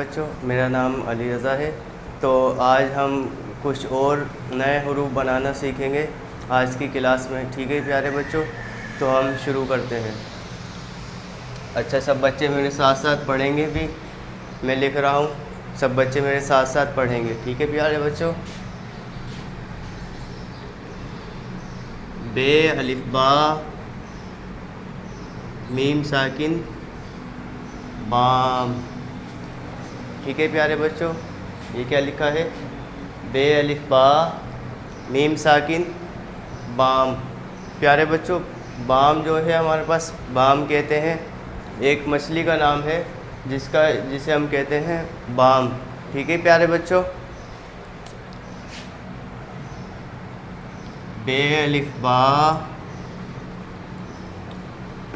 बच्चों, मेरा नाम अली रज़ा है। तो आज हम कुछ और नए हरूफ बनाना सीखेंगे आज की क्लास में। ठीक है प्यारे बच्चों, तो हम शुरू करते हैं। अच्छा, सब बच्चे मेरे साथ साथ पढ़ेंगे भी। मैं लिख रहा हूँ, सब बच्चे मेरे साथ साथ पढ़ेंगे। ठीक है प्यारे बच्चों। बे अलिफ बा मीम साकिन बाम। ठीक है प्यारे बच्चों, ये क्या लिखा है? बे अलिफ बा मीम साकिन बाम। प्यारे बच्चों, बाम जो है हमारे पास, बाम कहते हैं, एक मछली का नाम है जिसे हम कहते हैं बाम। ठीक है प्यारे बच्चों। बे अलिफ बा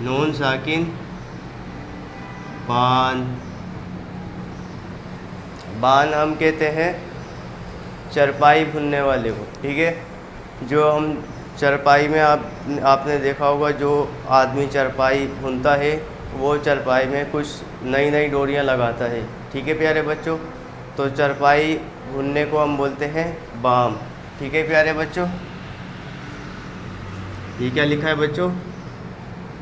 नून साकिन बान। बान हम कहते हैं चरपाई भुनने वाले को। ठीक है, जो हम चरपाई में आपने देखा होगा, जो आदमी चरपाई भुनता है वो चरपाई में कुछ नई नई डोरियां लगाता है। ठीक है प्यारे बच्चों, तो चरपाई भुनने को हम बोलते हैं बाम। ठीक है प्यारे बच्चों, ये क्या लिखा है बच्चों?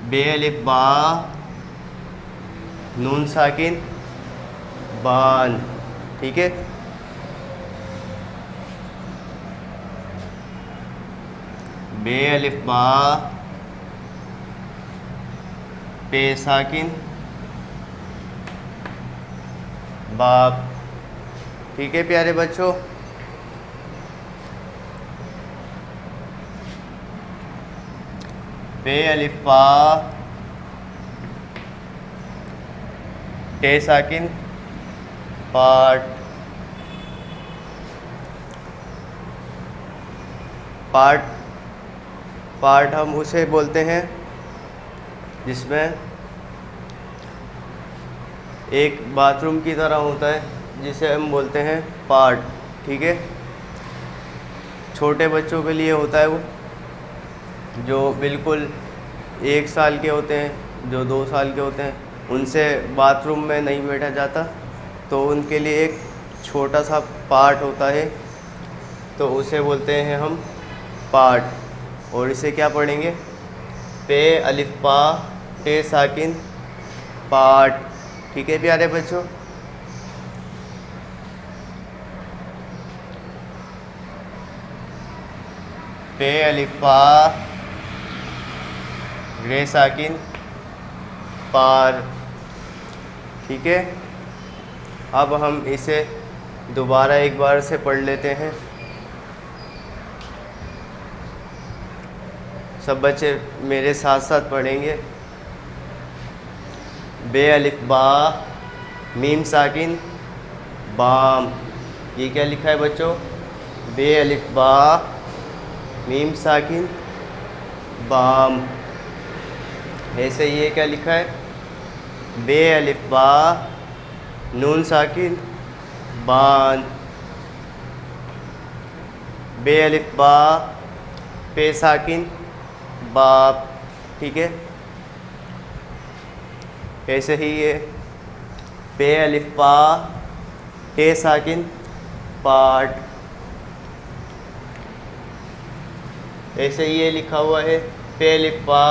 बे अलिफ बा नून साकिन बान। ठीक है, बे अलिफ बा पे साकिन बाप। ठीक है प्यारे बच्चों, बे अलिफ बा टे साकिन पाट। पार्ट पार्ट हम उसे बोलते हैं जिसमें एक बाथरूम की तरह होता है, जिसे हम बोलते हैं पार्ट। ठीक है, छोटे बच्चों के लिए होता है वो, जो बिल्कुल 1 साल के होते हैं, जो 2 साल के होते हैं, उनसे बाथरूम में नहीं बैठा जाता, तो उनके लिए एक छोटा सा पार्ट होता है, तो उसे बोलते हैं हम पार्ट। और इसे क्या पढ़ेंगे? पे अलिफ पा टे साकिन पार्ट। ठीक है प्यारे बच्चों, पे अलिफ पा रे साकिन पार। ठीक है, अब हम इसे दोबारा एक बार से पढ़ लेते हैं। सब बच्चे मेरे साथ साथ पढ़ेंगे। बे अलिफ बा मीम साकिन बाम। ये क्या लिखा है बच्चों? बे अलिफ बा मीम साकिन बाम। ऐसे ये क्या लिखा है? बे अलिफ बा नून साकिन बान। बे अलिफ बा पे साकिन बाप। ठीक है, ऐसे ही ये पे अलिफ पा टे साकिन पार्ट। ऐसे ही ये लिखा हुआ है पे अलिफ पा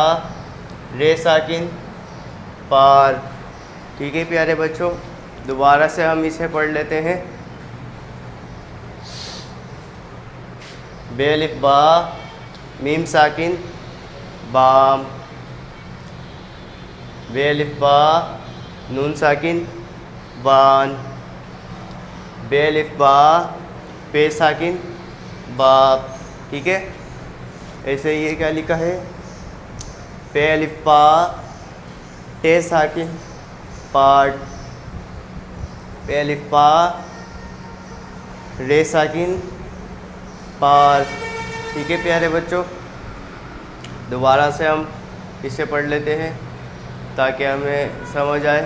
रे साकिन पार। ठीक है प्यारे बच्चों, दोबारा से हम इसे पढ़ लेते हैं। बे अलिफ बा मीम साकिन बाम। बे अलिफ बा नून साकिन बान। बे अलिफ बा पे साकिन बाप। ठीक है, ऐसे ये क्या लिखा है? पे अलिफ बा टे साकिन पार्ट। पे अलिफ बा रे साकिन पार। ठीक है प्यारे बच्चों, दोबारा से हम इसे पढ़ लेते हैं ताकि हमें समझ आए।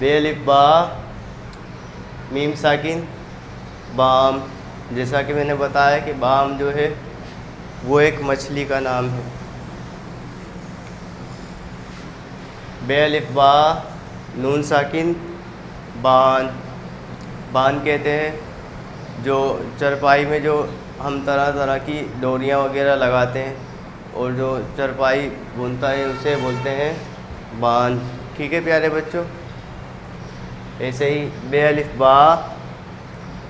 बे अलिफ बा मीम साकिन बाम। जैसा कि मैंने बताया कि बाम जो है वो एक मछली का नाम है। बे अलिफ बा नून साकिन बान। बान कहते हैं जो चरपाई में जो हम तरह तरह की डोरियाँ वगैरह लगाते हैं और जो चरपाई बुनता है उसे बोलते हैं बान। ठीक है प्यारे बच्चों। ऐसे ही बे अलिफ बा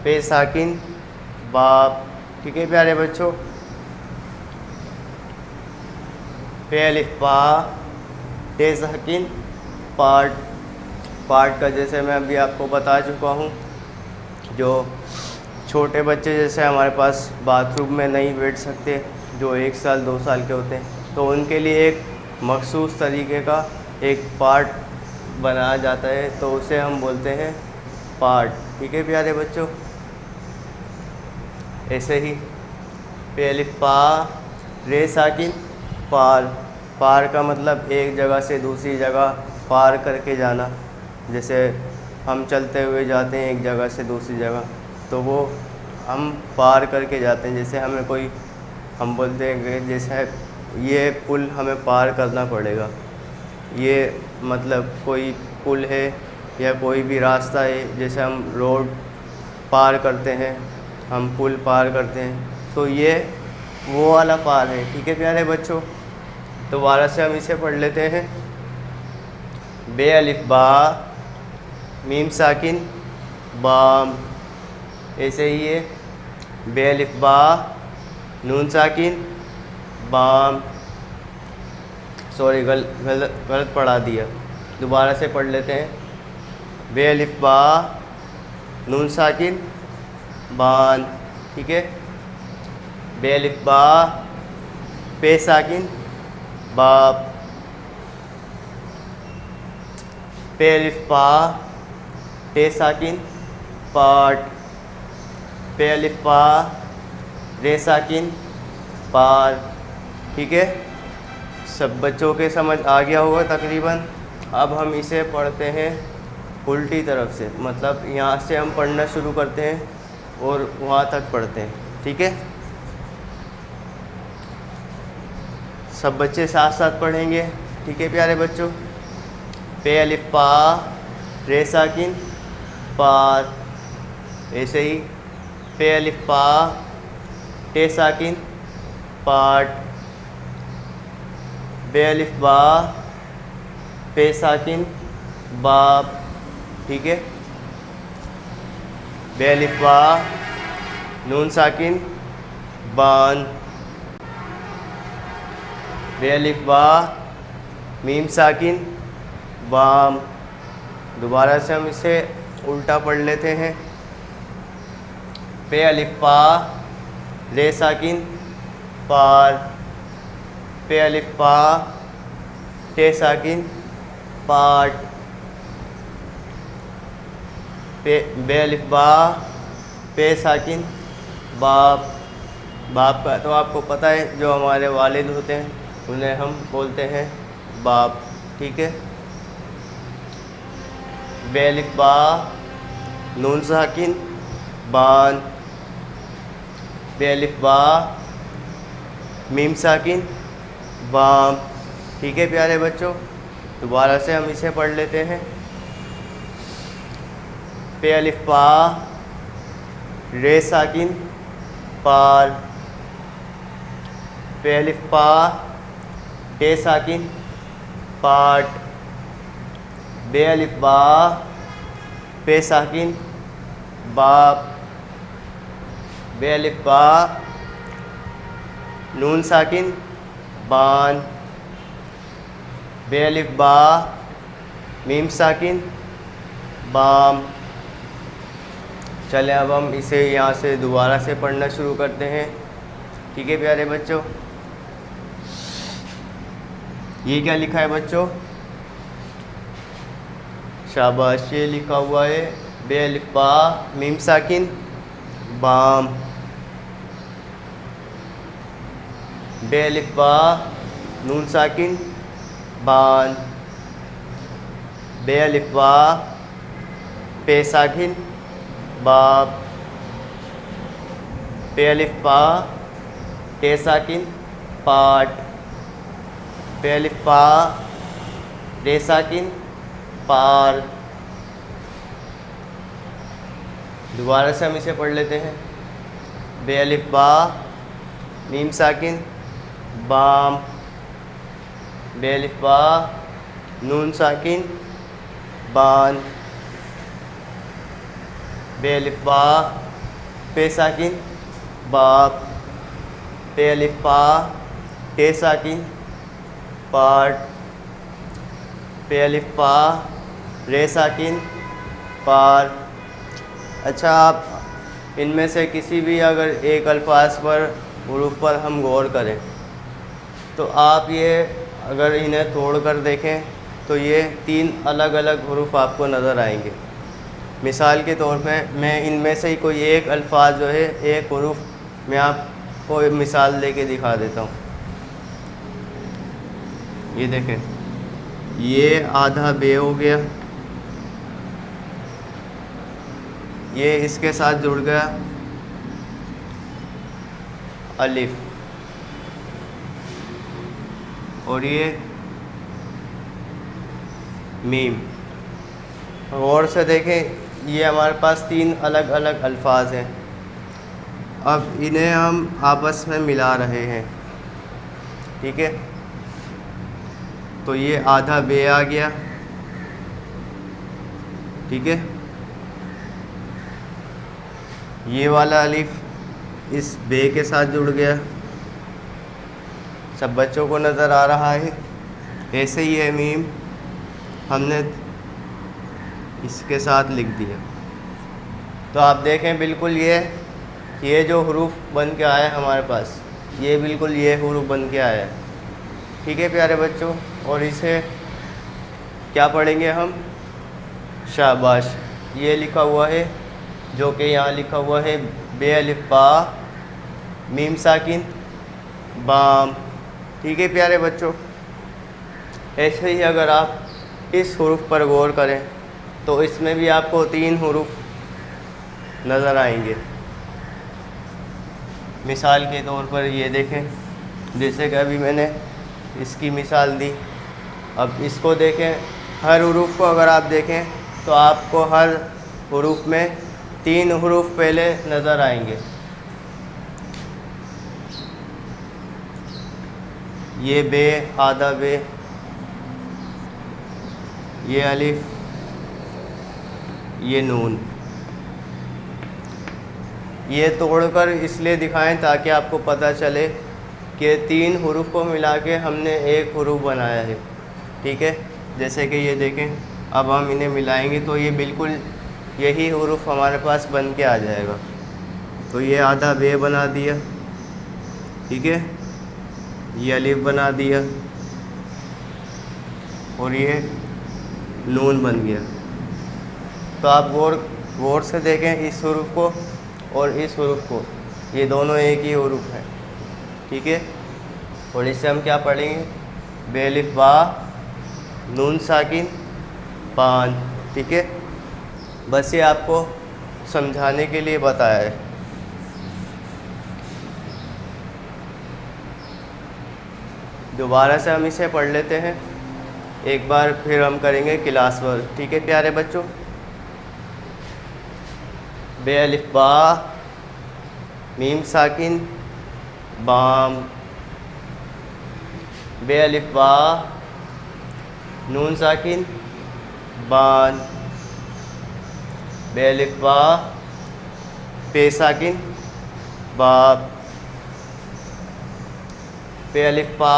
पे साकिन बाप। ठीक है प्यारे बच्चों। पे अलिफ बा ते साकिन पार्ट। पार्ट का जैसे मैं अभी आपको बता चुका हूँ, जो छोटे बच्चे जैसे हमारे पास बाथरूम में नहीं बैठ सकते, जो 1 साल 2 साल के होते हैं, तो उनके लिए एक मखसूस तरीके का एक पार्ट बनाया जाता है, तो उसे हम बोलते हैं पार्ट। ठीक है प्यारे बच्चों। ऐसे ही पे अलिफ पा रे साकिन पार। पार का मतलब एक जगह से दूसरी जगह पार करके जाना। जैसे हम चलते हुए जाते हैं एक जगह से दूसरी जगह, तो वो हम पार करके जाते हैं। जैसे हमें कोई, हम बोलते हैं कि जैसे ये पुल हमें पार करना पड़ेगा, ये मतलब कोई पुल है या कोई भी रास्ता है, जैसे हम रोड पार करते हैं, हम पुल पार करते हैं, तो ये वो वाला पार है। ठीक है प्यारे बच्चों। दोबारा से हम इसे पढ़ लेते हैं। बे अलिफ बा मीम साकिन बाम। ऐसे ही है बे अलिफ बा नून साकिन बाम। सॉरी, गलत पढ़ा दिया, दोबारा से पढ़ लेते हैं। बे अलिफ बा नून साकिन बान। ठीक है। बे अलिफ बा पे साकिन बाप। पे अलिफ पा टे साकिन पाट। पे अलिफ पा रे साकिन पार। ठीक है, सब बच्चों के समझ आ गया होगा तकरीबन। अब हम इसे पढ़ते हैं उल्टी तरफ से, मतलब यहाँ से हम पढ़ना शुरू करते हैं और वहाँ तक पढ़ते हैं। ठीक है, सब बच्चे साथ साथ पढ़ेंगे। ठीक है प्यारे बच्चों। पे अलिफ पा रे साकिन पार। ऐसे ही पे अलिफ पा टे साकिन पाट। बे अलिफ बा पे साकिन बाप। ठीक है। बे अलिफ बा नून साकिन बान। बे अलिफ बा मीम साकिन बाम। दोबारा से हम इसे उल्टा पढ़ लेते हैं। पे अलिफ पा रे साकिन पार। पे अलिफ पा टे साकिन पाट। बे अलिफ बा पे साकिन बाप। बाप का तो आपको पता है, जो हमारे वालिद होते हैं उन्हें हम बोलते हैं बाप। ठीक है। बे अलिफ बा नून साकिन बान। बे अलिफ बा मीम साकिन बाम। ठीक है प्यारे बच्चों, दोबारा से हम इसे पढ़ लेते हैं। पे अलिफ पा रे साकिन पार। पे अलिफ पा टे साकिन पाट। बे अलिफ बा पे साकिन बाप। बे अलिफ बा नून साकिन बान। बे अलिफ बा मीम साकिन बाम। चलें अब हम इसे यहाँ से दोबारा से पढ़ना शुरू करते हैं। ठीक है प्यारे बच्चों। ये क्या लिखा है बच्चों? शाबाश, ये लिखा हुआ है बे अलिफ बा मीम साकिन बाम। बे अलिफ बा नून साकिन बान। बे अलिफ बा पे साकिन बाप। पे अलिफ बा टे साकिन पाट। पे अलिफ बा रे साकिन पार। दोबारा से हम इसे पढ़ लेते हैं। बे अलिफ बा मीम साकिन बाम। बे अलिफ बा नून साकिन बान। बे अलिफ बा पे साकिन बाप। पे अलिफ बा टे साकिन पाट। पे अलिफ बा रे साकिन पार। अच्छा, आप इनमें से किसी भी अगर एक अल्फाज पर हुरूफ पर हम गौर करें तो आप ये अगर इन्हें तोड़ कर देखें तो ये 3 अलग अलग हुरूफ आपको नज़र आएंगे। मिसाल के तौर पे मैं इनमें से ही कोई एक अल्फाज जो है, एक हुरूफ मैं आपको मिसाल लेके दिखा देता हूँ। ये देखें, ये आधा बे हो गया, ये इसके साथ जुड़ गया अलिफ, और ये मीम। गौर से देखें, ये हमारे पास 3 अलग अलग अल्फाज हैं। अब इन्हें हम आपस में मिला रहे हैं, ठीक है। तो ये आधा बे आ गया, ठीक है। ये वाला अलिफ इस बे के साथ जुड़ गया, सब बच्चों को नज़र आ रहा है। ऐसे ही है मीम, हमने इसके साथ लिख दिया। तो आप देखें, बिल्कुल ये जो हुरूफ बन के आया है हमारे पास, ये बिल्कुल ये हुरूफ बन के आया है, ठीक है प्यारे बच्चों। और इसे क्या पढ़ेंगे हम? शाबाश। ये लिखा हुआ है, जो कि यहाँ लिखा हुआ है बे अलिफ बा मीम साकिन बाम, ठीक है प्यारे बच्चों। ऐसे ही अगर आप इस हुरूफ पर गौर करें तो इसमें भी आपको 3 हुरूफ नज़र आएंगे। मिसाल के तौर पर ये देखें, जैसे कि अभी मैंने इसकी मिसाल दी। अब इसको देखें, हर हुरूफ को अगर आप देखें तो आपको हर हुरूफ में 3 हुरूफ पहले नज़र आएंगे। ये बे आधा बे, ये अलिफ, ये नून। ये तोड़कर इसलिए दिखाएं ताकि आपको पता चले कि 3 हुरूफ को मिला के हमने एक हुरूफ बनाया है, ठीक है। जैसे कि ये देखें, अब हम इन्हें मिलाएंगे तो ये बिल्कुल यही हुरूफ हमारे पास बन के आ जाएगा। तो ये आधा बे बना दिया, ठीक है, ये अलिफ बना दिया, और ये नून बन गया। तो आप गौर से देखें इस हुरूफ को और इस हुरूफ को, ये दोनों एक ही हुरूफ हैं, ठीक है। और इससे हम क्या पढ़ेंगे? बे अलिफ बा नून साकिन पान, ठीक है। बस ये आपको समझाने के लिए बताया है। दोबारा से हम इसे पढ़ लेते हैं, एक बार फिर हम करेंगे क्लास वर्क, ठीक है प्यारे बच्चों। बे अलिफ बा मीम साकिन बाम। बे अलिफ बा नून साकिन बान। बे अलिफ बा पे साकिन बाप। पे अलिफ बा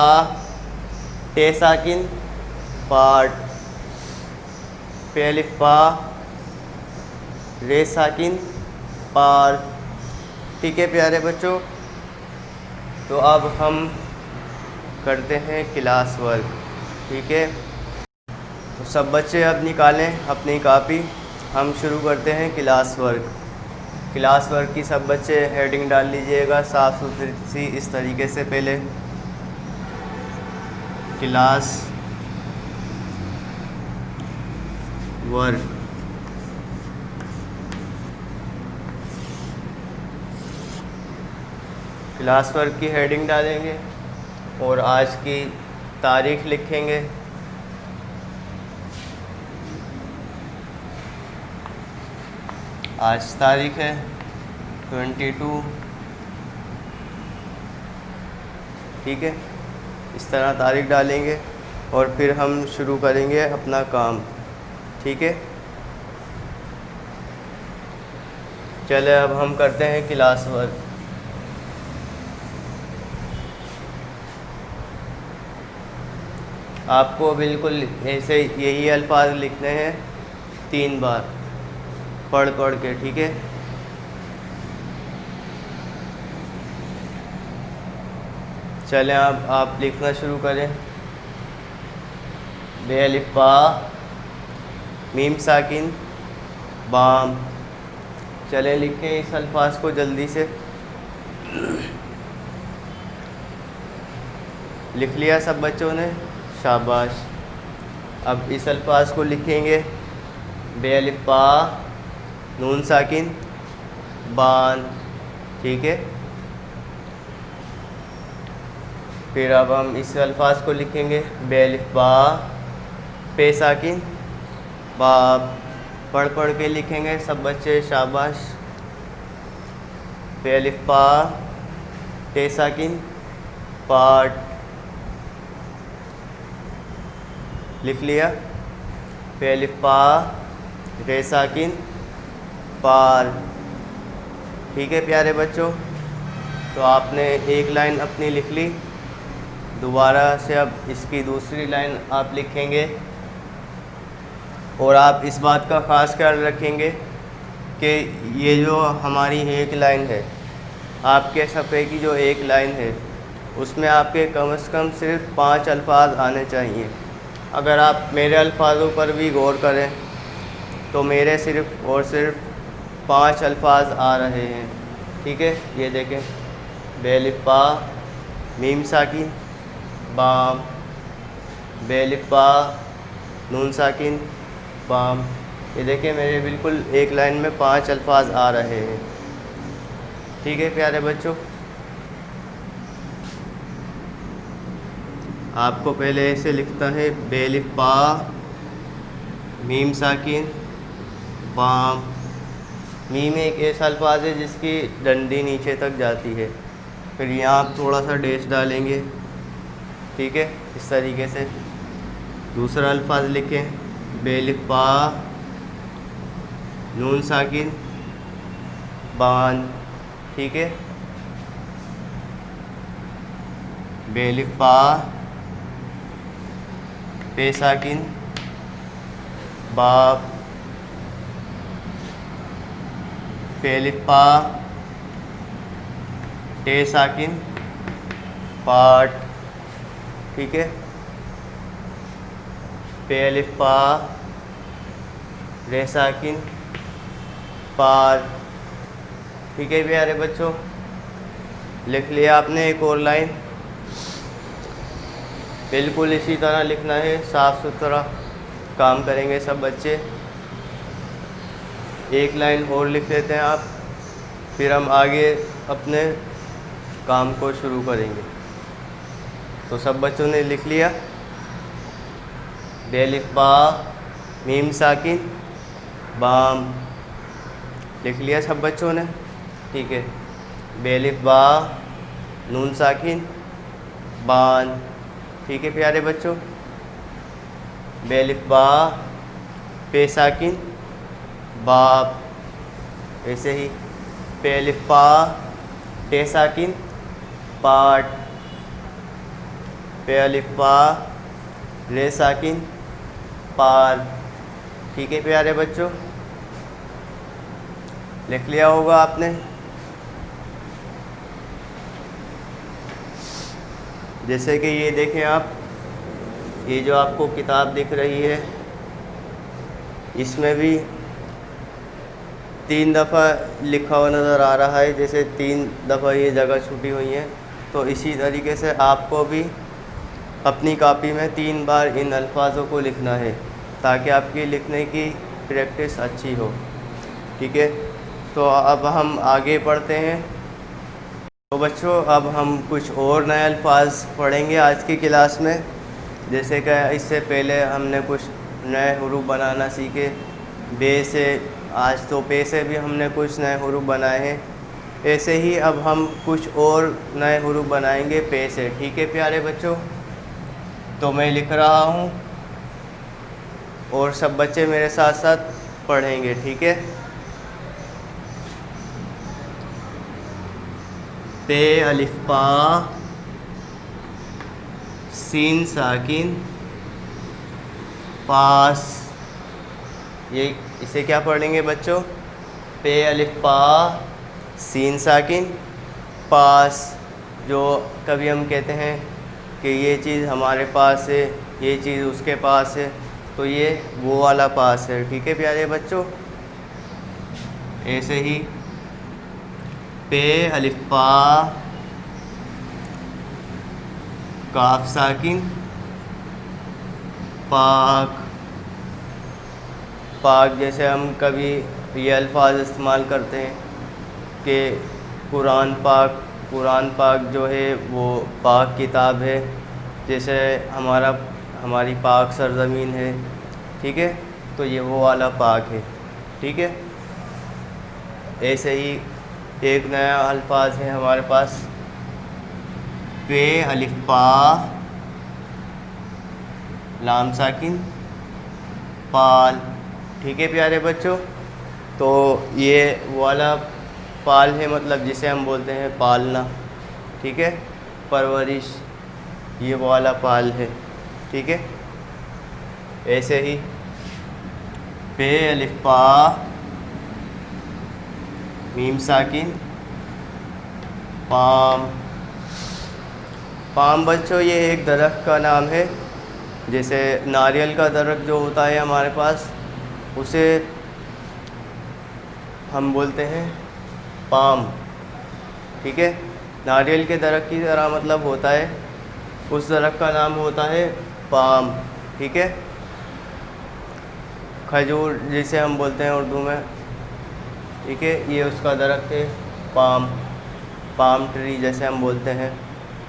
टे साकिन पाट। पे अलिफ बा रे साकिन पार, ठीक है प्यारे बच्चों। तो अब हम करते हैं क्लास वर्क, ठीक है। तो सब बच्चे अब निकालें अपनी कापी, हम शुरू करते हैं क्लास वर्क। क्लास वर्क की सब बच्चे हेडिंग डाल लीजिएगा साफ़ सुथरी सी इस तरीके से। पहले क्लास वर्क, क्लास वर्क की हेडिंग डालेंगे और आज की तारीख लिखेंगे आज तारीख है 22, ठीक है। इस तरह तारीख डालेंगे और फिर हम शुरू करेंगे अपना काम, ठीक है। चले अब हम करते हैं क्लास वर्क। आपको बिल्कुल ऐसे यही अल्फाज लिखने हैं 3 बार पढ़ पढ़ के, ठीक है। चलें अब आप लिखना शुरू करें। बे अलिफ बा, मीम साकिन, बाम। चलें लिखें इस अल्फाज को जल्दी से। लिख लिया सब बच्चों ने? शाबाश। अब इस अल्फाज को लिखेंगे बे अलिफ बा, नून साकिन, बान, ठीक है। फिर अब हम इस अल्फाज को लिखेंगे बे अलिफ बा, पे साकिन, बाब। पढ़ पढ़ के लिखेंगे सब बच्चे, शाबाश। बे अलिफ बा, टे साकिन, पाट। लिख लिया? बे अलिफ बा, रे साकिन, पार, ठीक है प्यारे बच्चों। तो आपने एक लाइन अपनी लिख ली। दोबारा से अब इसकी दूसरी लाइन आप लिखेंगे और आप इस बात का ख़ास ख्याल रखेंगे कि ये जो हमारी एक लाइन है, आपके सफ़े की जो एक लाइन है, उसमें आपके कम से कम सिर्फ 5 अल्फाज आने चाहिए। अगर आप मेरे अल्फाजों पर भी गौर करें तो मेरे सिर्फ़ और सिर्फ 5 अल्फाज आ रहे हैं, ठीक है। ये देखें, बे अलिफ बा, मीम साकिन, बाम। बे अलिफ बा, नून साकिन, बाम। ये देखें मेरे बिल्कुल एक लाइन में 5 अल्फाज आ रहे हैं, ठीक है प्यारे बच्चों। आपको पहले ऐसे लिखता है बे अलिफ बा, मीम साकिन, बाम। मीम एक ऐसा अल्फाज है जिसकी डंडी नीचे तक जाती है। फिर यहाँ आप थोड़ा सा डैश डालेंगे, ठीक है, इस तरीके से। दूसरा अल्फाज लिखें बे अलिफ बा, नून साकिन, बान, ठीक है। बे अलिफ बा, पे साकिन, बाब। पे अलिफ बा, टे साकिन, पाट, ठीक है। पे अलिफ बा, रे साकिन, पार, ठीक है प्यारे बच्चों। लिख लिया आपने एक और लाइन। बिल्कुल इसी तरह लिखना है, साफ़ सुथरा काम करेंगे सब बच्चे। एक लाइन और लिख लेते हैं आप, फिर हम आगे अपने काम को शुरू करेंगे। तो सब बच्चों ने लिख लिया? बे अलिफ बा, मीम साकिन, बाम। लिख लिया सब बच्चों ने? ठीक है। बे अलिफ बा, नून साकिन, बान, ठीक है प्यारे बच्चों। बे अलिफ बा, पे साकिन, बाप, ऐसे ही। पे अलिफ बा, टे साकिन, पाट। पे अलिफ बा, रे साकिन, पार, ठीक है प्यारे बच्चों। लिख लिया होगा आपने? जैसे कि ये देखें आप, ये जो आपको किताब दिख रही है, इसमें भी 3 दफ़ा लिखा हुआ नज़र आ रहा है, जैसे 3 दफ़ा ये जगह छुटी हुई है। तो इसी तरीके से आपको भी अपनी कॉपी में 3 बार इन अल्फाजों को लिखना है, ताकि आपकी लिखने की प्रैक्टिस अच्छी हो, ठीक है। तो अब हम आगे पढ़ते हैं। तो बच्चों, अब हम कुछ और नए अल्फाज पढ़ेंगे आज की क्लास में। जैसे कि इससे पहले हमने कुछ नए हुरूफ बनाना सीखे। बे से आज तो पे से भी हमने कुछ नए हुरूफ बनाए हैं, ऐसे ही अब हम कुछ और नए हुरूफ बनाएंगे पे से। ठीक है प्यारे बच्चों, तो मैं लिख रहा हूँ और सब बच्चे मेरे साथ साथ पढ़ेंगे। ठीक है, पे अलिफ पा सीन साकिन पास। ये इसे क्या पढ़ेंगे बच्चों? पे अलिफ पा सीन साकिन पास। जो कभी हम कहते हैं कि ये चीज़ हमारे पास है, ये चीज़ उसके पास है, तो ये वो वाला पास है। ठीक है प्यारे बच्चों, ऐसे ही पे अलिफ पा काफ साकिन पाक। पाक जैसे हम कभी ये अल्फाज इस्तेमाल करते हैं कि कुरान पाक जो है वो पाक किताब है, जैसे हमारी पाक सरज़मीन है। ठीक है, तो ये वो वाला पाक है। ठीक है, ऐसे ही एक नया अल्फाज है हमारे पास, पे अलिफ पा लाम साकिन पाल। ठीक है प्यारे बच्चों, तो ये वाला पाल है, मतलब जिसे हम बोलते हैं पालना। ठीक है, परवरिश, ये वाला पाल है। ठीक है, ऐसे ही पे अलिफ पा मीम साकिन पाम। पाम बच्चों ये एक दरख्त का नाम है, जैसे नारियल का दरख्त जो होता है हमारे पास, उसे हम बोलते हैं पाम। ठीक है, नारियल के दरख्त की तरह मतलब होता है, उस दरख्त का नाम होता है पाम। ठीक है, खजूर जिसे हम बोलते हैं उर्दू में। ठीक है, ये उसका दरख्त है पाम ट्री जैसे हम बोलते हैं,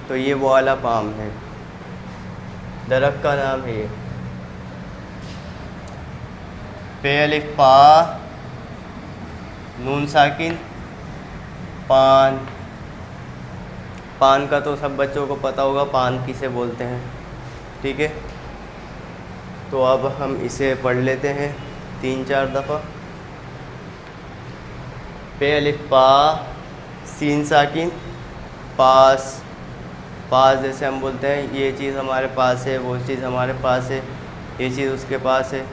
तो ये वो वाला पाम है, दरख्त का नाम है ये। पे अलिफ पा नून साकिन पान। पान का तो सब बच्चों को पता होगा, पान किसे बोलते हैं। ठीक है, तो अब हम इसे पढ़ लेते हैं 3-4 दफ़ा। पे अलिफ पा सीन साकिन पास। पास जैसे हम बोलते हैं ये चीज़ हमारे पास है, वो चीज़ हमारे पास है, ये चीज़ उसके पास है,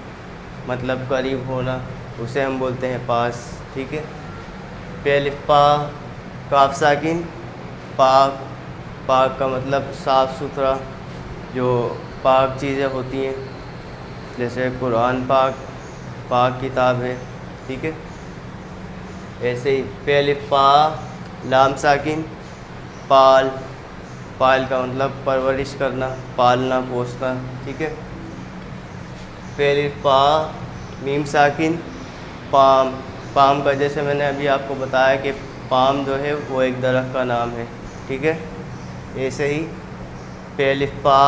मतलब करीब होना, उसे हम बोलते हैं पास। ठीक है, पे अलिफ पा काफ साकिन पाक। पाक का मतलब साफ़ सुथरा, जो पाक चीज़ें होती हैं, जैसे कुरान पाक किताब है। ठीक है, ऐसे ही पे अलिफ पा लाम साकिन पाल। पाल का मतलब परवरिश करना, पालना, पोसना। ठीक है, पे अलिफ पा मीम साकिन पाम। पाम का जैसे मैंने अभी आपको बताया कि पाम जो है वो एक दरख्त का नाम है। ठीक है, ऐसे ही पे अलिफ पा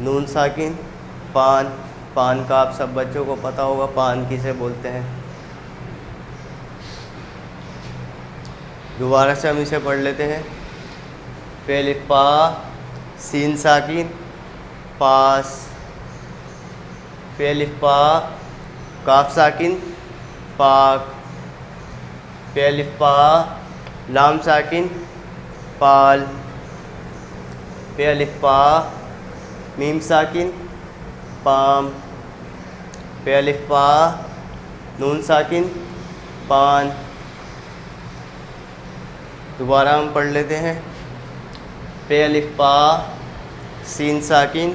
नून साकिन पान। पान का आप सब बच्चों को पता होगा, पान किसे बोलते हैं। दोबारा से हम इसे पढ़ लेते हैं। पे अलिफ पा सीन साकिन पास। पे अलिफ पा काफ साकिन पाक। पे अलिफ पा लाम साकिन पाल। पे अलिफ पा मीम साकिन पाम। पे अलिफ पा नून साकिन पान। दोबारा हम पढ़ लेते हैं। पे अलिफ पा सीन साकिन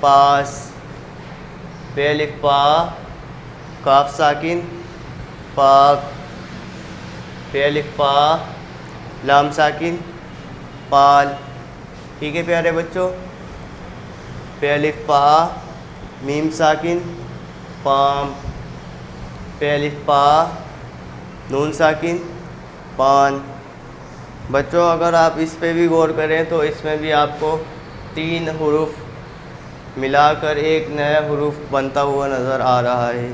पास। पे अलिफ पा काफ साकिन पाक। पे अलिफ पा लाम साकिन पाल। ठीक है प्यारे बच्चों, पे अलिफ पा मीम साकिन पाम। पे अलिफ पा नून साकिन पान। बच्चों अगर आप इस पे भी गौर करें तो इसमें भी आपको 3 हुरूफ मिलाकर एक नया हुरूफ बनता हुआ नज़र आ रहा है।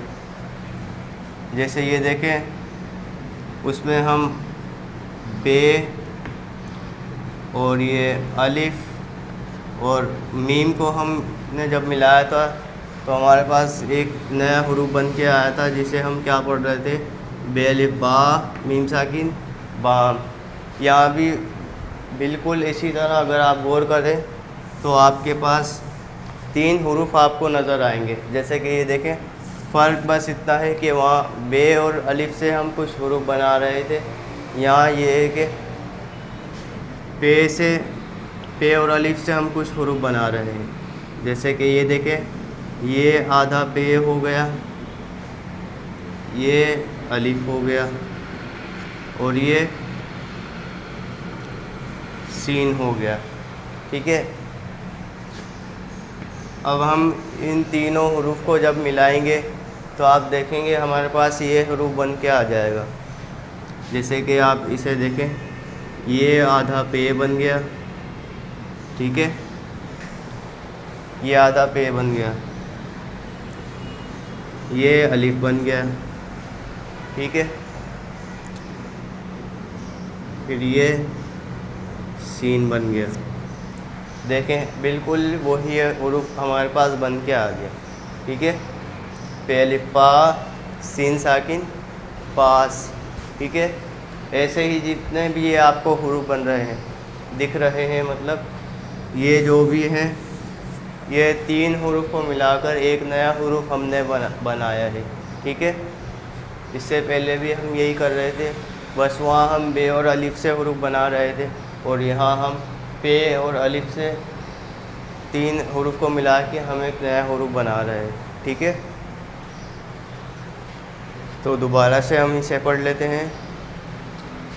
जैसे ये देखें, उसमें हम बे और ये अलिफ और मीम को हमने जब मिलाया था तो हमारे पास एक नया हुरूफ बन के आया था, जिसे हम क्या पढ़ रहे थे, बे अलिफ बा मीम साकिन बाम। यहाँ भी बिल्कुल इसी तरह अगर आप गौर करें तो आपके पास 3 हुरूफ आपको नज़र आएंगे। जैसे कि ये देखें, फ़र्क बस इतना है कि वहाँ बे और अलिफ से हम कुछ हुरूफ बना रहे थे, यहाँ ये है कि पे और अलिफ से हम कुछ हुरूफ बना रहे हैं। जैसे कि ये देखें, ये आधा पे हो गया, ये अलिफ हो गया और ये सीन हो गया। ठीक है, अब हम इन तीनों हुरूफ को जब मिलाएंगे तो आप देखेंगे हमारे पास ये हुरूफ बन के आ जाएगा। जैसे कि आप इसे देखें, ये आधा पे बन गया, ठीक है, ये आधा पे बन गया, ये अलिफ बन गया, ठीक है, फिर ये सीन बन गया। देखें बिल्कुल वही हुरूफ हमारे पास बन के आ गया। ठीक है, पे अलिफ पा सीन साकिन पास। ठीक है, ऐसे ही जितने भी ये आपको हुरूफ बन रहे हैं, दिख रहे हैं, मतलब ये जो भी हैं, ये 3 हुरूफ को मिलाकर एक नया हुरूफ हमने बनाया है। ठीक है, इससे पहले भी हम यही कर रहे थे, बस वहाँ हम बे और अलिफ से हुरूफ बना रहे थे और यहाँ हम पे और अलिफ से 3 हुरूफ को मिला के हम एक नया हुरूफ बना रहे हैं। ठीक है, तो दोबारा से हम इसे पढ़ लेते हैं।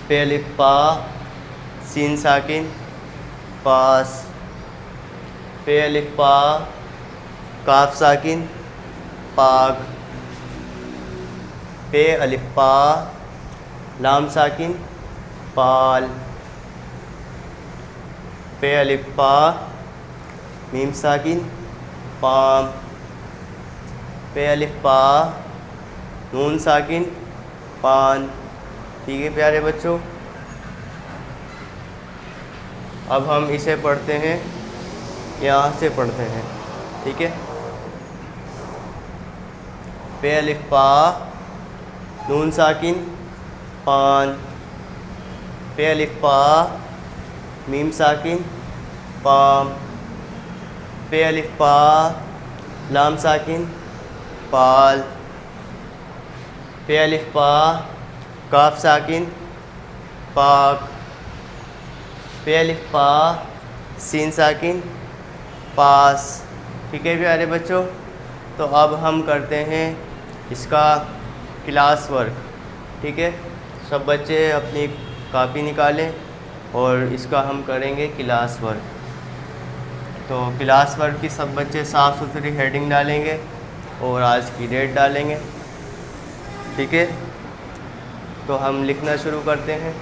पे अलिफ पा सीन साकिन पास, पे अलिफ पा काफ साकिन पाक, पे अलिफ पा लाम साकिन पाल, पे अलिफ पा मीम साकिन पाम, पे अलिफ पा नून साकिन पान। ठीक है प्यारे बच्चों, अब हम इसे पढ़ते हैं, यहाँ से पढ़ते हैं। ठीक है, पे अलिफ पा नून साकिन पान, पे अलिफ पा मीम साकिन पाम, पे अलिफ पा लाम साकिन पाल, पे अलिफ पा काफ साकिन पाक, पे अलिफ पा सीन साकिन पास। ठीक है प्यारे बच्चों, तो अब हम करते हैं इसका क्लास वर्क। ठीक है, सब बच्चे अपनी कापी निकालें और इसका हम करेंगे क्लास वर्क। तो क्लास वर्क की सब बच्चे साफ़ सुथरी हेडिंग डालेंगे और आज की डेट डालेंगे। ठीक है, तो हम लिखना शुरू करते हैं।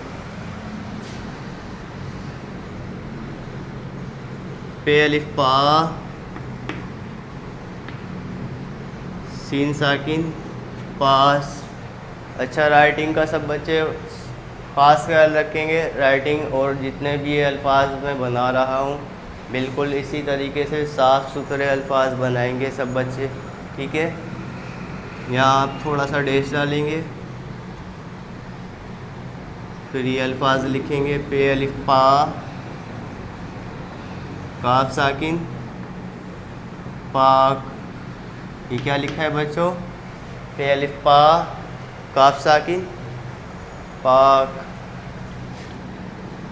पे अलिफ पा सीन साकिन पास। अच्छा, राइटिंग का सब बच्चे खास ख्याल रखेंगे, राइटिंग और जितने भी ये अल्फाज मैं बना रहा हूँ बिल्कुल इसी तरीके से साफ़ सुथरे अल्फाज बनाएंगे सब बच्चे। ठीक है, यहाँ आप थोड़ा सा डैश डालेंगे, फिर ये अल्फाज लिखेंगे, पे अलिफ पा काफ साकिन पाक। ये क्या लिखा है बच्चों, पे अलिफ पा काफ साकिन पाक।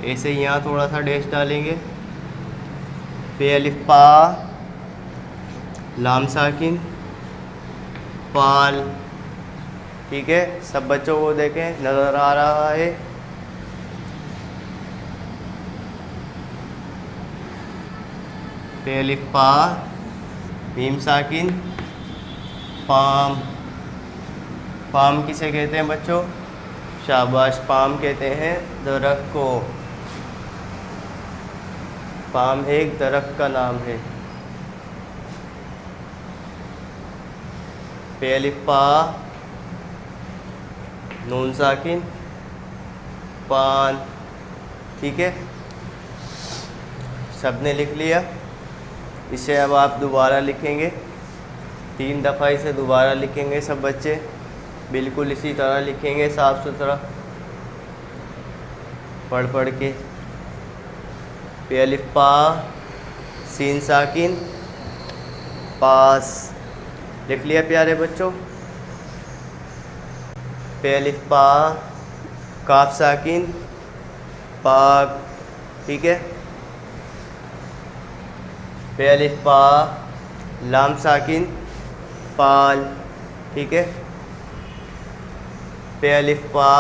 ऐसे ही यहाँ थोड़ा सा डैश डालेंगे, पे अलिफ पा लाम साकिन पाल। ठीक है, सब बच्चों को देखें, नज़र आ रहा है। पे अलिफ पा मीम साकिन पाम। पाम किसे कहते हैं बच्चों, शाबाश, पाम कहते हैं दरख्त को। पाम एक दरख्त का नाम है। पे अलिफ पा नून साकिन पान। ठीक है, सबने लिख लिया। इसे अब आप दोबारा लिखेंगे, 3 दफ़ा इसे दोबारा लिखेंगे सब बच्चे, बिल्कुल इसी तरह लिखेंगे साफ़ सुथरा पढ़ के। पे अलिफ पा सीन साकिन पास। लिख लिया प्यारे बच्चों। पे अलिफ पा काफ साकिन पाक। ठीक है, पे अलिफ पा लाम साकिन पाल। ठीक है, पे अलिफ पा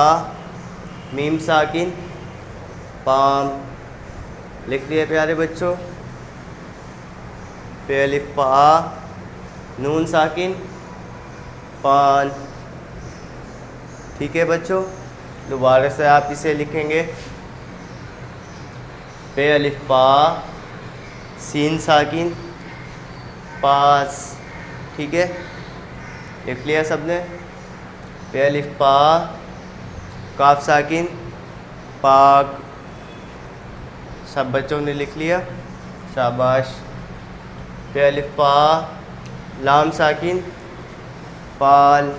मीम साकिन पाम। लिख लिया प्यारे बच्चों। पे अलिफ पा नून साकिन पान। ठीक है बच्चों, दोबारा से आप इसे लिखेंगे। पे अलिफ पा सीन साकिन पास। ठीक है, लिख लिया सबने। पे अलिफ पा काफ साकिन पाक। सब बच्चों ने लिख लिया, शाबाश। पे अलिफ पा लाम साकिन पाल।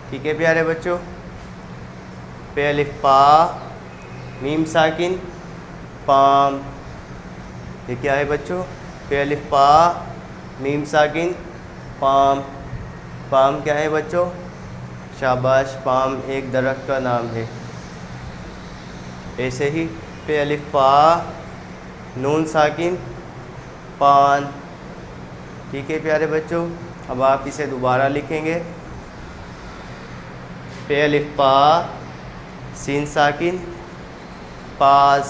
ठीक है प्यारे बच्चों। पे अलिफ पा मीम साकिन पाम। ये क्या है बच्चों? पे अलिफ पा मीम साकिन पाम। पाम क्या है बच्चों? शाबाश, पाम एक दरख्त का नाम है। ऐसे ही पे अलिफ पा नून साकिन पान। ठीक है प्यारे बच्चों, अब आप इसे दोबारा लिखेंगे। पे अलिफ पा सीन साकिन पास।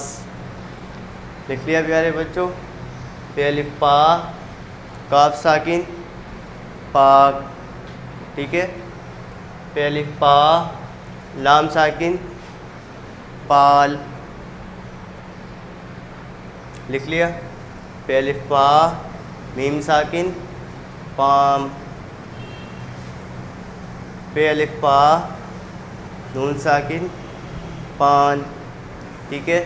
लिख लिया प्यारे बच्चों। पे अलिफ पा काफ साकिन पाक। ठीक है, पे अलिफ पा लाम साकिन पाल। लिख लिया। पे अलिफ पा मीम साकिन पाम। पे अलिफ पा नून साकिन पान। ठीक है,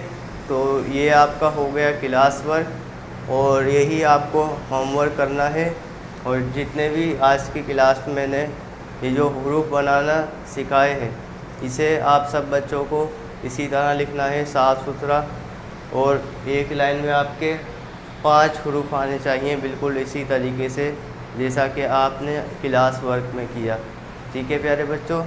तो ये आपका हो गया क्लास वर्क और यही आपको होमवर्क करना है। और जितने भी आज की क्लास में मैंने ये जो हुरूफ बनाना सिखाए हैं, इसे आप सब बच्चों को इसी तरह लिखना है साफ़ सुथरा। और एक लाइन में आपके 5 हुरूफ आने चाहिए, बिल्कुल इसी तरीके से जैसा कि आपने क्लास वर्क में किया। ठीक है प्यारे बच्चों।